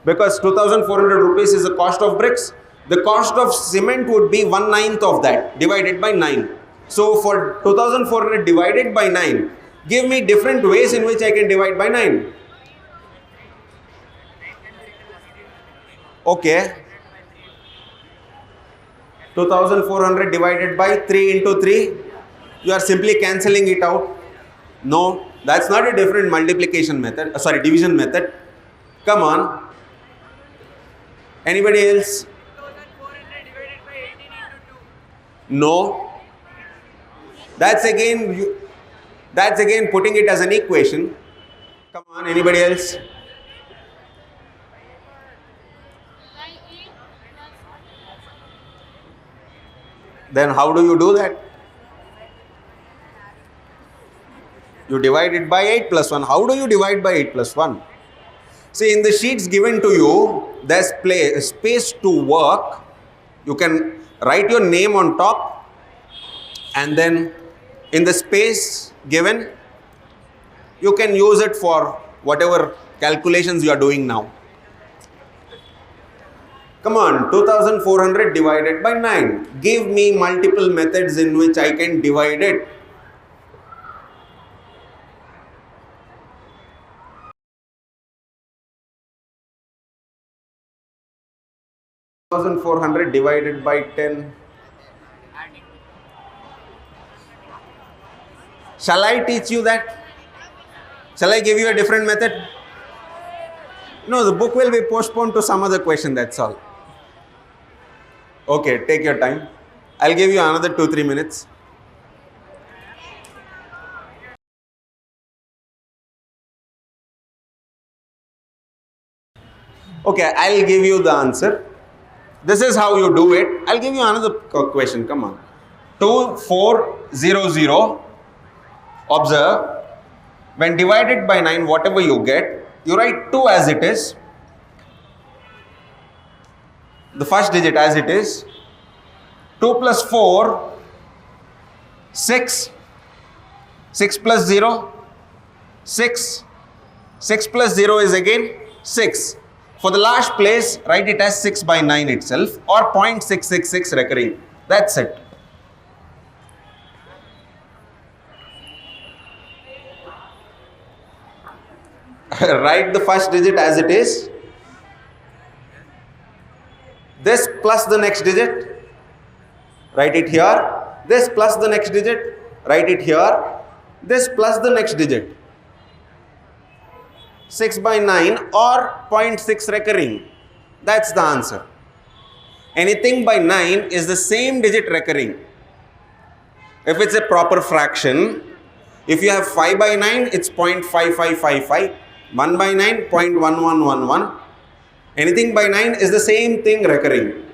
Because 2,400 rupees is the cost of bricks. The cost of cement would be 1/9 of that divided by 9. So for 2,400 divided by 9, give me different ways in which I can divide by 9. Okay. 2,400 divided by 3 into 3. You are simply cancelling it out. No, that's not a different multiplication method. Division method. Come on. Anybody else? 2,400 divided by 18 into 2. No. That's again putting it as an equation. Come on, anybody else? Then how do you do that? You divide it by 8 plus 1. How do you divide by 8 plus 1? See, in the sheets given to you, there's space to work. You can write your name on top, and then in the space given, you can use it for whatever calculations you are doing now. Come on, 2,400 divided by 9. Give me multiple methods in which I can divide it. $2,400 divided by 10. Shall I teach you that? Shall I give you a different method? No, the book will be postponed to some other question, that's all. Okay, take your time. I'll give you another 2-3 minutes. Okay, I'll give you the answer. This is how you do it. I'll give you another question. Come on. 2400. Observe. When divided by 9, whatever you get, you write 2 as it is. The first digit as it is. 2 plus 4, 6. 6 plus 0, 6. 6 plus 0 is again 6. For the last place, write it as 6 by 9 itself or 0.666 recurring. That's it. Write the first digit as it is. This plus the next digit, write it here. This plus the next digit, write it here. This plus the next digit. 6 by 9 or 0.6 recurring. That's the answer. Anything by 9 is the same digit recurring. If it's a proper fraction, if you have 5 by 9, it's 0.5555. 1 by 9, 0.1111. Anything by 9 is the same thing recurring.